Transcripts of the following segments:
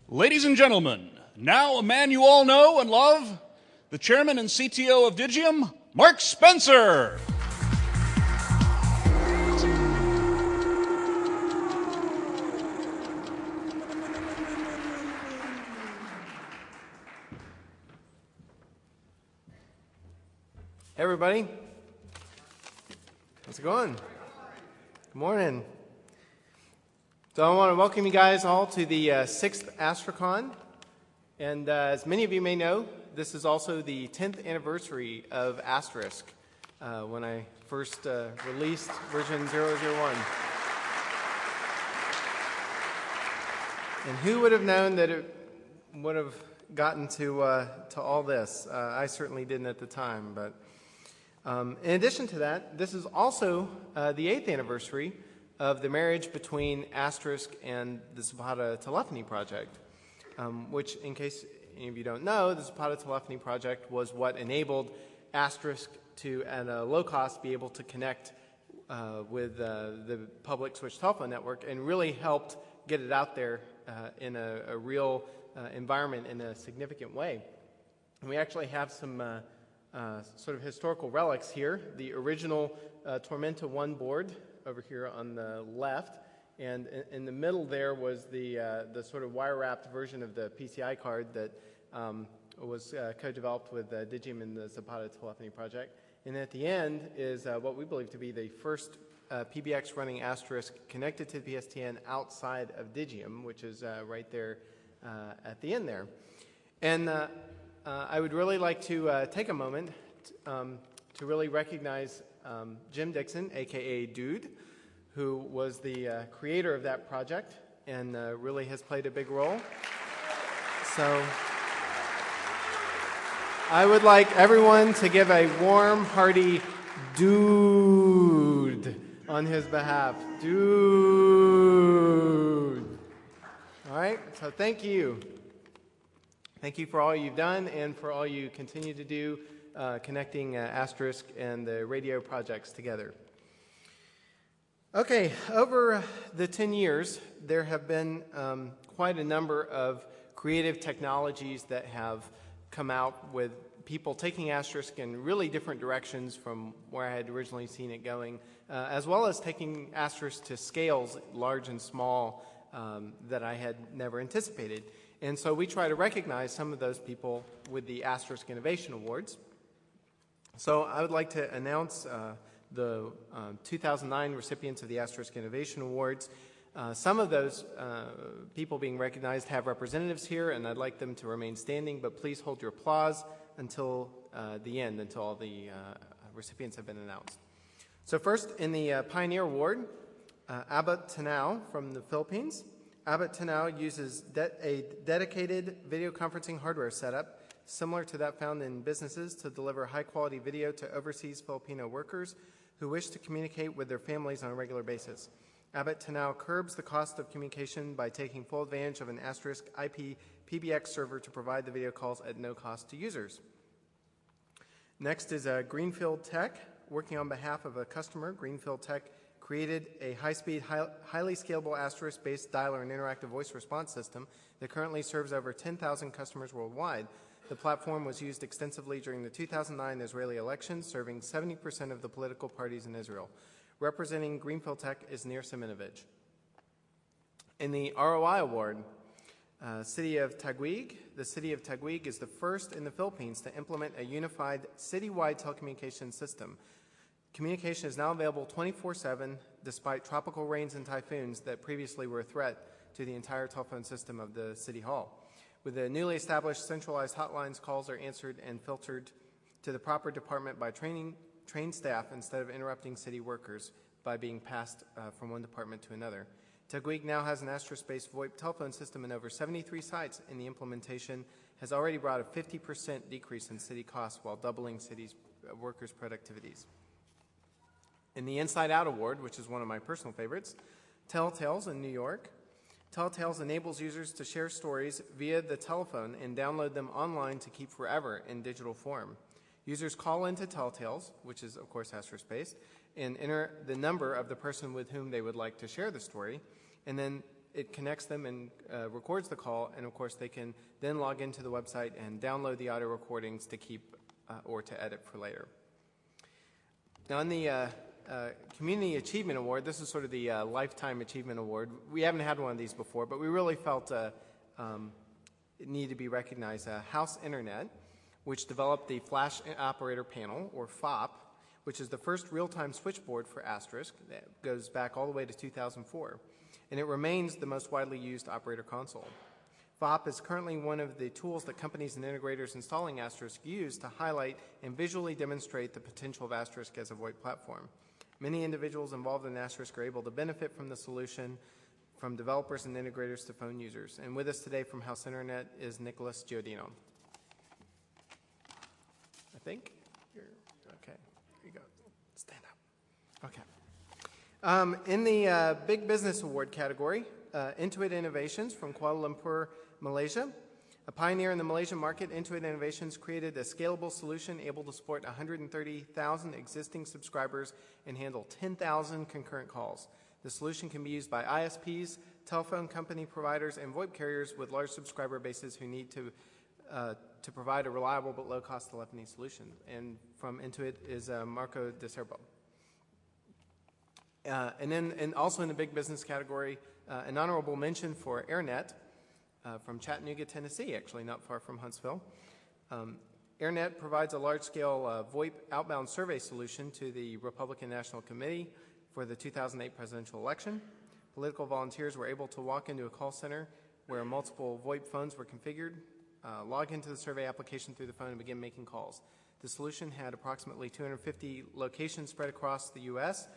Ladies and gentlemen, now a man you all know and love, the chairman and CTO of Digium, Mark Spencer. Hey everybody, how's it going? Good morning. So I want to welcome you guys all to the 6th Astricon, and as many of you may know, this is also the 10th anniversary of Asterisk, when I first released version 001. And who would have known that it would have gotten to all this? I certainly didn't at the time, but in addition to that, this is also the 8th anniversary of the marriage between Asterisk and the Zapata Telephony Project, which, in case any of you don't know, the Zapata Telephony Project was what enabled Asterisk to, at a low cost, be able to connect with the public switch telephone network and really helped get it out there in a real environment in a significant way. And we actually have some sort of historical relics here. The original Tormenta 1 board over here on the left, and in the middle there was the sort of wire-wrapped version of the PCI card that was co-developed with Digium and the Zapata Telephony Project. And at the end is what we believe to be the first PBX running Asterisk connected to the PSTN outside of Digium, which is right there at the end there. And I would really like to take a moment to really recognize Jim Dixon, aka Dude, who was the creator of that project and really has played a big role. So I would like everyone to give a warm, hearty Dude on his behalf. Dude. All right, so thank you. Thank you for all you've done and for all you continue to do connecting Asterisk and the radio projects together. Okay, over the 10 years, there have been quite a number of creative technologies that have come out with people taking Asterisk in really different directions from where I had originally seen it going, as well as taking Asterisk to scales, large and small, that I had never anticipated. And so we try to recognize some of those people with the Asterisk Innovation Awards. So I would like to announce the 2009 recipients of the Asterisk Innovation Awards. Some of those people being recognized have representatives here, and I'd like them to remain standing, but please hold your applause until the end, until all the recipients have been announced. So first, in the Pioneer Award, Abot Tanao from the Philippines. Abot Tanao uses a dedicated video conferencing hardware setup similar to that found in businesses to deliver high-quality video to overseas Filipino workers who wish to communicate with their families on a regular basis. Abot Tanao curbs the cost of communication by taking full advantage of an Asterisk IP PBX server to provide the video calls at no cost to users. Next is Greenfield Tech. Working on behalf of a customer, Greenfield Tech created a high-speed, highly scalable Asterisk-based dialer and interactive voice response system that currently serves over 10,000 customers worldwide. The platform was used extensively during the 2009 Israeli elections, serving 70% of the political parties in Israel. Representing Greenfield Tech is Nir Seminovich. In the ROI Award, City of Taguig. The City of Taguig is the first in the Philippines to implement a unified citywide telecommunications system. Communication is now available 24/7 despite tropical rains and typhoons that previously were a threat to the entire telephone system of the City Hall. With the newly established centralized hotlines, calls are answered and filtered to the proper department by trained staff instead of interrupting city workers by being passed from one department to another. Taguig now has an Asterisk-based VoIP telephone system in over 73 sites, and the implementation has already brought a 50% decrease in city costs while doubling city's workers' productivities. In the Inside Out Award, which is one of my personal favorites, Telltales in New York. Telltales enables users to share stories via the telephone and download them online to keep forever in digital form. Users call into Telltales, which is, of course, Asterisk-based, and enter the number of the person with whom they would like to share the story, and then it connects them and records the call, and of course they can then log into the website and download the audio recordings to keep or to edit for later. Now on the Community Achievement Award, this is sort of the Lifetime Achievement Award. We haven't had one of these before, but we really felt it needed to be recognized. House Internet, which developed the Flash Operator Panel, or FOP, which is the first real-time switchboard for Asterisk. That goes back all the way to 2004. And it remains the most widely used operator console. FOP is currently one of the tools that companies and integrators installing Asterisk use to highlight and visually demonstrate the potential of Asterisk as a VoIP platform. Many individuals involved in Asterisk are able to benefit from the solution, from developers and integrators to phone users. And with us today from House Internet is Nicholas Giordino. I think you're okay. Here you go. Stand up. Okay. In the Big Business Award category, Intuit Innovations from Kuala Lumpur, Malaysia. A pioneer in the Malaysian market, Intuit Innovations created a scalable solution able to support 130,000 existing subscribers and handle 10,000 concurrent calls. The solution can be used by ISPs, telephone company providers, and VoIP carriers with large subscriber bases who need to provide a reliable but low-cost telephony solution. And from Intuit is Marco De Serbo. And also in the big business category, an honorable mention for AirNet from Chattanooga, Tennessee, actually not far from Huntsville. AirNet provides a large-scale VoIP outbound survey solution to the Republican National Committee for the 2008 presidential election. Political volunteers were able to walk into a call center where multiple VoIP phones were configured, log into the survey application through the phone, and begin making calls. The solution had approximately 250 locations spread across the U.S.,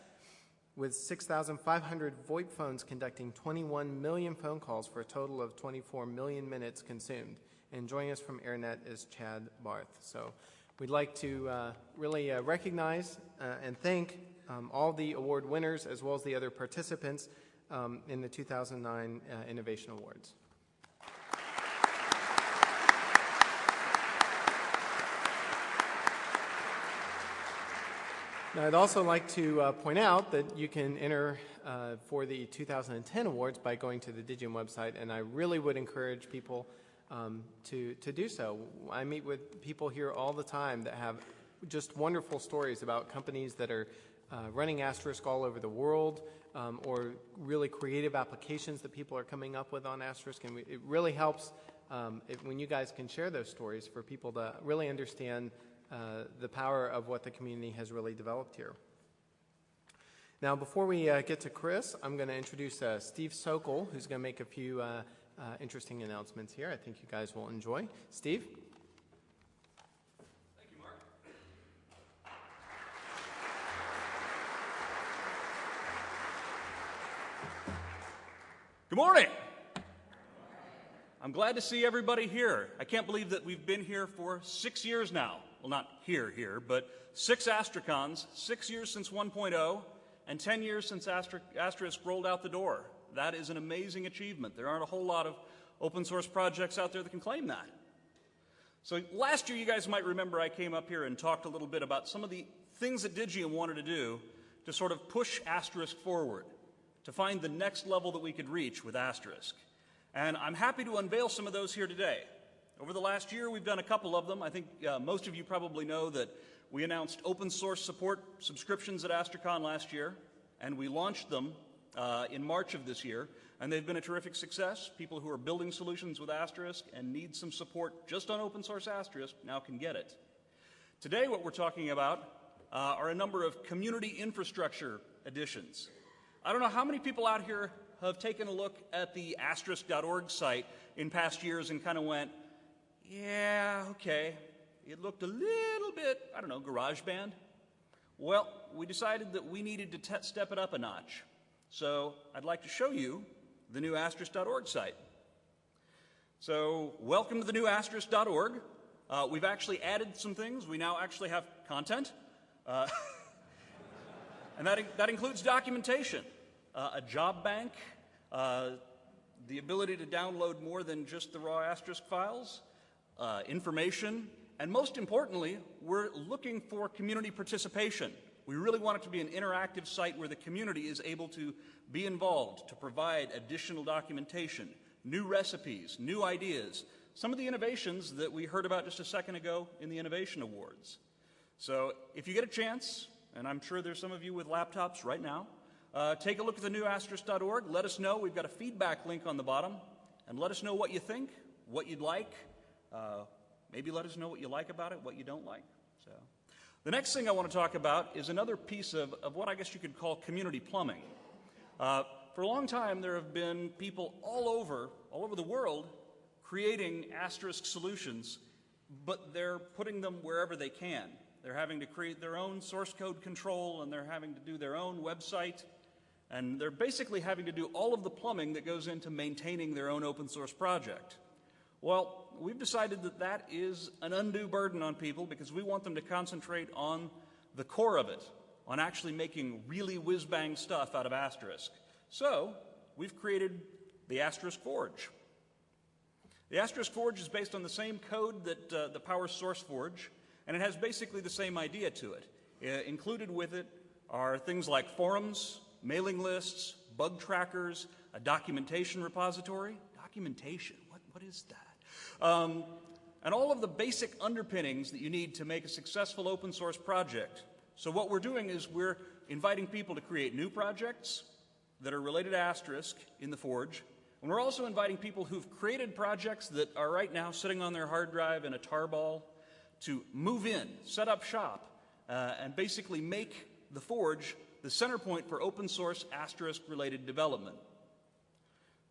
with 6,500 VoIP phones conducting 21 million phone calls for a total of 24 million minutes consumed. And joining us from AirNet is Chad Barth. So we'd like to really recognize and thank all the award winners as well as the other participants in the 2009 Innovation Awards. Now, I'd also like to point out that you can enter for the 2010 awards by going to the Digium website, and I really would encourage people to do so. I meet with people here all the time that have just wonderful stories about companies that are running Asterisk all over the world, or really creative applications that people are coming up with on Asterisk, and it really helps when you guys can share those stories for people to really understand the power of what the community has really developed here. Now, before we get to Chris, I'm going to introduce Steve Sokol, who's going to make a few interesting announcements here I think you guys will enjoy. Steve? Thank you, Mark. Good morning. I'm glad to see everybody here. I can't believe that we've been here for 6 years now. Well, not here, but 6 Astricons, 6 years since 1.0, and 10 years since Asterisk rolled out the door. That is an amazing achievement. There aren't a whole lot of open source projects out there that can claim that. So last year, you guys might remember I came up here and talked a little bit about some of the things that Digium wanted to do to sort of push Asterisk forward, to find the next level that we could reach with Asterisk. And I'm happy to unveil some of those here today. Over the last year, we've done a couple of them. I think most of you probably know that we announced open source support subscriptions at Astricon last year, and we launched them in March of this year, and they've been a terrific success. People who are building solutions with Asterisk and need some support just on open source Asterisk now can get it. Today, what we're talking about are a number of community infrastructure additions. I don't know how many people out here have taken a look at the asterisk.org site in past years and kind of went, yeah, okay, it looked a little bit, I don't know, GarageBand. Well, we decided that we needed to step it up a notch. So I'd like to show you the new asterisk.org site. So welcome to the new asterisk.org. We've actually added some things. We now actually have content. And that includes documentation, a job bank, the ability to download more than just the raw asterisk files, information, and most importantly, we're looking for community participation. We really want it to be an interactive site where the community is able to be involved, to provide additional documentation, new recipes, new ideas, some of the innovations that we heard about just a second ago in the Innovation Awards. So if you get a chance, and I'm sure there's some of you with laptops right now, take a look at the new asterisk.org. Let us know. We've got a feedback link on the bottom. And let us know what you think, what you'd like. Maybe let us know what you like about it, what you don't like. So, the next thing I want to talk about is another piece of what I guess you could call community plumbing. For a long time, there have been people all over the world creating asterisk solutions, but they're putting them wherever they can. They're having to create their own source code control, and they're having to do their own website, and they're basically having to do all of the plumbing that goes into maintaining their own open source project. Well, we've decided that that is an undue burden on people because we want them to concentrate on the core of it, on actually making really whiz-bang stuff out of Asterisk. So, we've created the Asterisk Forge. The Asterisk Forge is based on the same code that powers SourceForge, and it has basically the same idea to it. Included with it are things like forums, mailing lists, bug trackers, a documentation repository. Documentation, what is that? And all of the basic underpinnings that you need to make a successful open source project. So what we're doing is we're inviting people to create new projects that are related to Asterisk in the Forge. And we're also inviting people who've created projects that are right now sitting on their hard drive in a tarball to move in, set up shop, and basically make the Forge the center point for open source Asterisk-related development.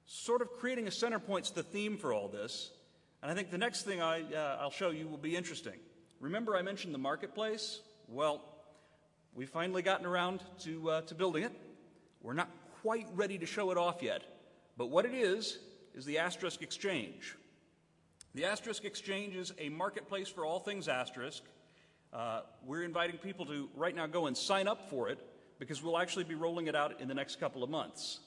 Sort of creating a center point's the theme for all this, and I think the next thing I'll show you will be interesting. Remember I mentioned the marketplace? Well, we've finally gotten around to building it. We're not quite ready to show it off yet, but what it is the Asterisk Exchange. The Asterisk Exchange is a marketplace for all things Asterisk. We're inviting people to right now go and sign up for it because we'll actually be rolling it out in the next couple of months.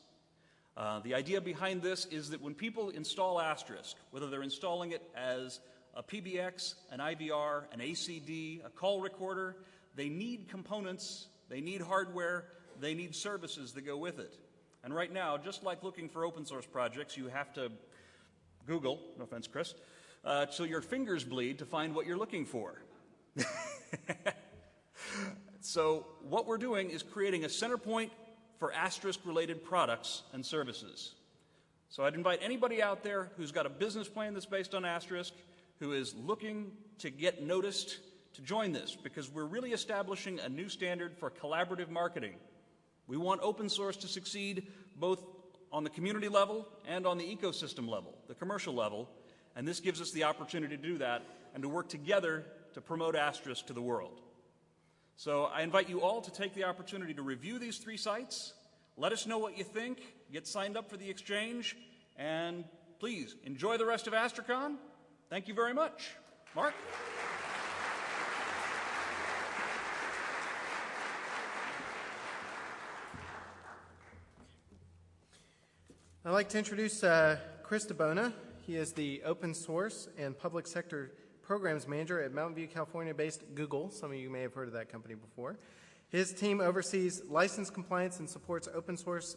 The idea behind this is that when people install Asterisk, whether they're installing it as a PBX, an IVR, an ACD, a call recorder, they need components, they need hardware, they need services that go with it. And right now, just like looking for open source projects, you have to Google, no offense, Chris, till your fingers bleed to find what you're looking for. So what we're doing is creating a center point for Asterisk-related products and services. So I'd invite anybody out there who's got a business plan that's based on Asterisk, who is looking to get noticed, to join this, because we're really establishing a new standard for collaborative marketing. We want open source to succeed both on the community level and on the ecosystem level, the commercial level, and this gives us the opportunity to do that and to work together to promote Asterisk to the world. So I invite you all to take the opportunity to review these 3 sites, let us know what you think, get signed up for the exchange, and please enjoy the rest of Astricon. Thank you very much. Mark? I'd like to introduce Chris DiBona. He is the Open Source and Public Sector Programs Manager at Mountain View, California-based Google. Some of you may have heard of that company before. His team oversees license compliance and supports open source,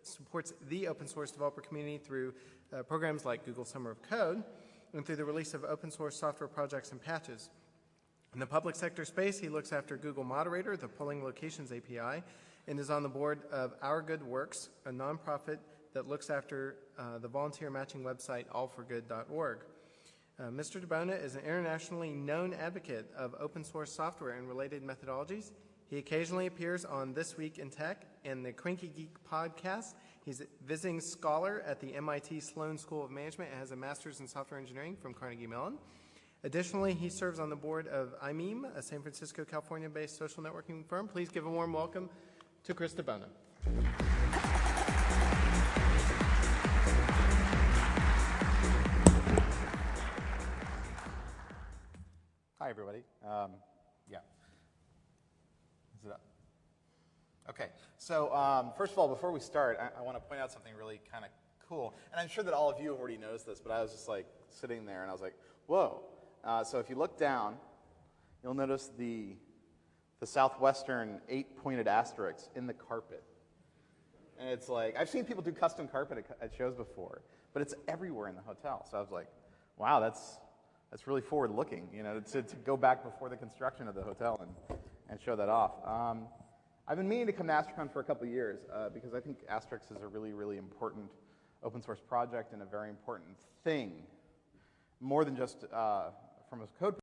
supports the open source developer community through programs like Google Summer of Code and through the release of open source software projects and patches. In the public sector space, he looks after Google Moderator, the Polling Locations API, and is on the board of Our Good Works, a nonprofit that looks after the volunteer matching website allforgood.org. Mr. DiBona is an internationally known advocate of open source software and related methodologies. He occasionally appears on This Week in Tech and the Cranky Geek podcast. He's a visiting scholar at the MIT Sloan School of Management and has a master's in software engineering from Carnegie Mellon. Additionally, he serves on the board of iMeme, a San Francisco, California-based social networking firm. Please give a warm welcome to Chris DiBona. Hi, everybody. Yeah. Is it up? Okay. So first of all, before we start, I want to point out something really kind of cool. And I'm sure that all of you have already noticed this, but I was just like sitting there and I was like, whoa. So if you look down, you'll notice the the southwestern 8-pointed asterisks in the carpet. And it's like, I've seen people do custom carpet at shows before, but it's everywhere in the hotel. So I was like, wow, that's really forward-looking, you know, to go back before the construction of the hotel and show that off. I've been meaning to come to Astricon for a couple of years because I think Asterix is a really, really important open source project and a very important thing, more than just from a code